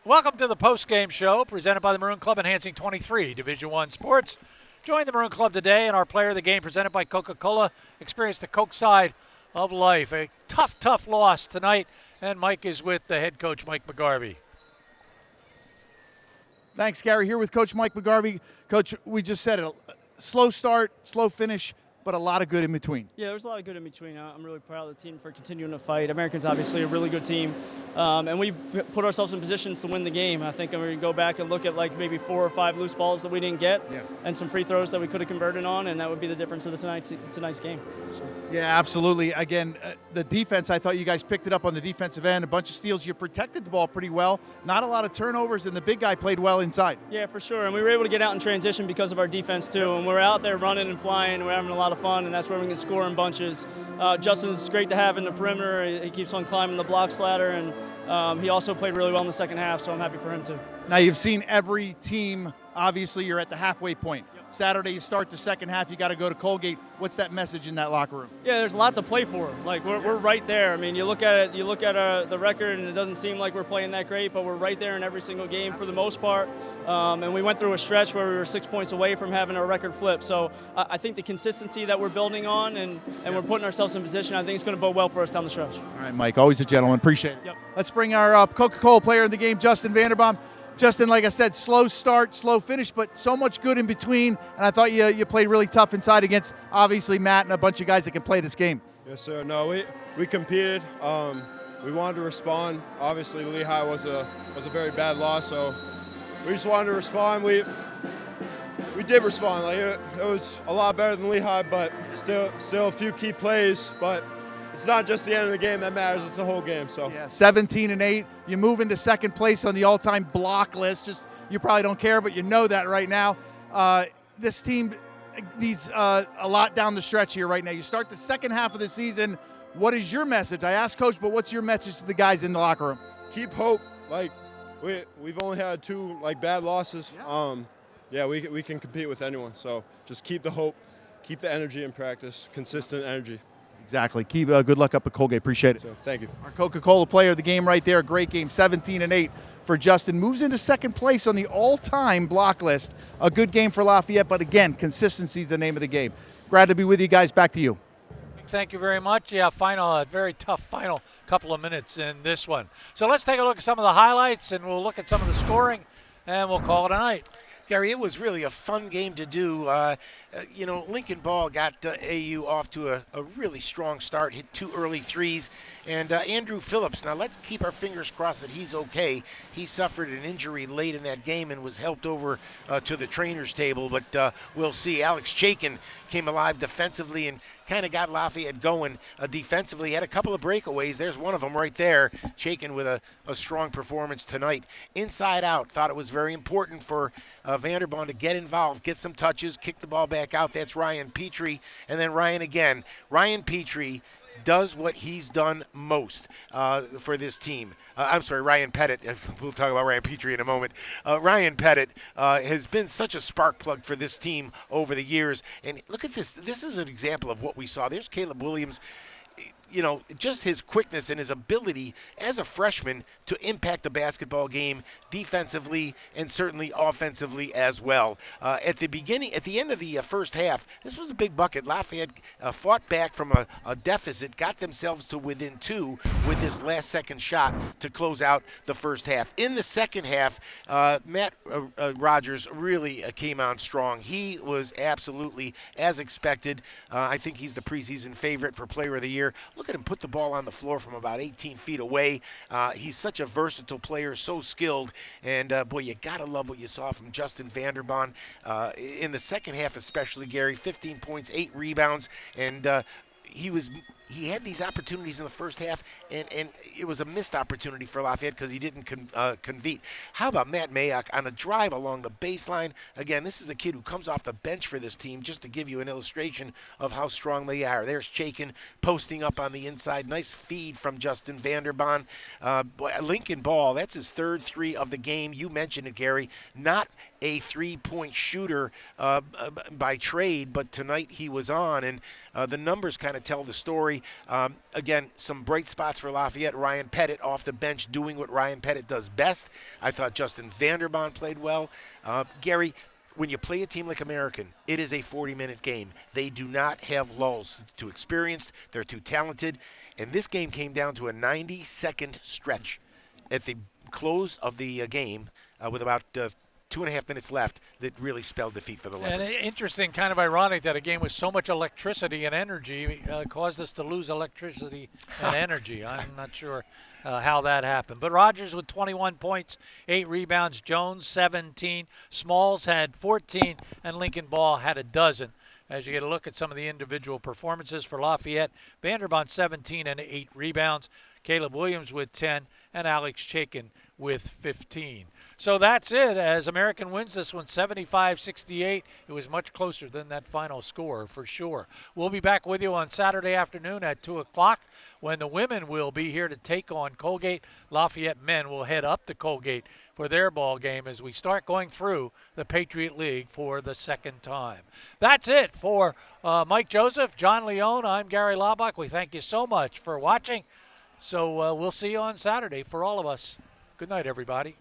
Welcome to the Postgame Show, presented by the Maroon Club, enhancing 23 Division I sports. Join the Maroon Club today and our player of the game, presented by Coca-Cola. Experience the Coke side of life. A tough loss tonight, and Mike is with the head coach, Mike McGarvey. Thanks, Gary. Here with Coach Mike McGarvey. Coach, we just said it. Slow start, slow finish, but a lot of good in between. Yeah, there's a lot of good in between. I'm really proud of the team for continuing to fight. American's obviously a really good team, and we put ourselves in positions to win the game. I think I'm going to go back and look at like maybe 4 or 5 loose balls that we didn't get, and some free throws that we could have converted on, and that would be the difference of tonight's game. So. Yeah, absolutely. Again, the defense, I thought you guys picked it up on the defensive end. A bunch of steals. You protected the ball pretty well. Not a lot of turnovers, and the big guy played well inside. Yeah, for sure. And we were able to get out in transition because of our defense, too. And we're out there running and flying. We're having a lot of fun, and that's where we can score in bunches. Justin's great to have in the perimeter. He keeps on climbing the blocks ladder, and he also played really well in the second half, so I'm happy for him, too. Now, you've seen every team. Obviously, you're at the halfway point. Saturday, you start the second half. You got to go to Colgate. What's that message in that locker room? Yeah, there's a lot to play for. Like we're right there. I mean, you look at it. You look at the record, and it doesn't seem like we're playing that great, but we're right there in every single game for the most part. And we went through a stretch where we were 6 points away from having our record flip. So I think the consistency that we're building on, and we're putting ourselves in position, I think it's going to bode well for us down the stretch. All right, Mike. Always a gentleman. Appreciate it. Yep. Let's bring our Coca-Cola player in the game, Justin Vanderbaum. Justin, like I said, slow start, slow finish, but so much good in between. And I thought you played really tough inside against, obviously, Matt and a bunch of guys that can play this game. Yes, sir. No, we competed. We wanted to respond. Obviously, Lehigh was a very bad loss, so we just wanted to respond. We did respond. Like it was a lot better than Lehigh, but still a few key plays. But it's not just the end of the game that matters; it's the whole game. So yeah, 17-8. You move into second place on the all-time block list. Just you probably don't care, but you know that right now. This team needs a lot down the stretch here right now. You start the second half of the season. What is your message? I asked Coach, but what's your message to the guys in the locker room? Keep hope. Like we've only had 2 bad losses. Yeah, we can compete with anyone. So just keep the hope, keep the energy in practice, consistent energy. Exactly. Keep good luck up at Colgate. Appreciate it. So, thank you. Our Coca-Cola player of the game right there. Great game. 17-8 for Justin. Moves into second place on the all-time block list. A good game for Lafayette, but again, consistency is the name of the game. Glad to be with you guys. Back to you. Thank you very much. Yeah, a very tough final couple of minutes in this one. So let's take a look at some of the highlights, and we'll look at some of the scoring, and we'll call it a night. Gary, it was really a fun game to do. Lincoln Ball got AU off to a really strong start, hit 2 early threes. And Andrew Phillips, now let's keep our fingers crossed that he's okay. He suffered an injury late in that game and was helped over to the trainer's table, but we'll see. Alex Chaikin came alive defensively and kind of got Lafayette going defensively. Had a couple of breakaways. There's one of them right there. Chaikin with a strong performance tonight. Inside out, thought it was very important for Vanderbaum to get involved, get some touches, kick the ball back out. That's Ryan Petrie. And then Ryan again. Ryan Petrie does what he's done most for this team. Ryan Pettit. We'll talk about Ryan Petrie in a moment. Ryan Pettit has been such a spark plug for this team over the years. And look at this. This is an example of what we saw. There's Caleb Williams. Just his quickness and his ability as a freshman to impact the basketball game defensively and certainly offensively as well. At the end of the first half, this was a big bucket. Lafayette fought back from a deficit, got themselves to within 2 with this last-second shot to close out the first half. In the second half, Matt Rogers really came on strong. He was absolutely, as expected, I think he's the preseason favorite for Player of the Year. Look at him put the ball on the floor from about 18 feet away. He's such a versatile player, so skilled. And, boy, you got to love what you saw from Justin Vanderbaum in the second half especially, Gary. 15 points, 8 rebounds, and he had these opportunities in the first half, and it was a missed opportunity for Lafayette because he didn't convert. How about Matt Mayock on a drive along the baseline? Again, this is a kid who comes off the bench for this team, just to give you an illustration of how strong they are. There's Chaikin posting up on the inside. Nice feed from Justin Vanderbaum. Lincoln Ball, that's his 3rd 3 of the game. You mentioned it, Gary. Not a 3-point shooter by trade, but tonight he was on, and the numbers kind of tell the story. Gary. Again, some bright spots for Lafayette. Ryan Pettit off the bench doing what Ryan Pettit does best. I thought Justin Vanderbond played well. Gary, when you play a team like American, it is a 40-minute game. They do not have lulls. They're too experienced. They're too talented. And this game came down to a 90-second stretch at the close of the game with about 2.5 minutes left that really spelled defeat for the Leopards. And interesting, kind of ironic that a game with so much electricity and energy caused us to lose electricity and energy. I'm not sure how that happened. But Rogers with 21 points, 8 rebounds, Jones 17, Smalls had 14, and Lincoln Ball had a dozen. As you get a look at some of the individual performances for Lafayette, Vanderbond 17 and 8 rebounds, Caleb Williams with 10, and Alex Chaikin with 15. So that's it, as American wins this one 75-68. It was much closer than that final score for sure. We'll be back with you on Saturday afternoon at 2 o'clock when the women will be here to take on Colgate. Lafayette men will head up to Colgate for their ball game as we start going through the Patriot League for the second time. That's it for Mike Joseph, John Leone. I'm Gary Laubach. We thank you so much for watching. So we'll see you on Saturday for all of us. Good night, everybody.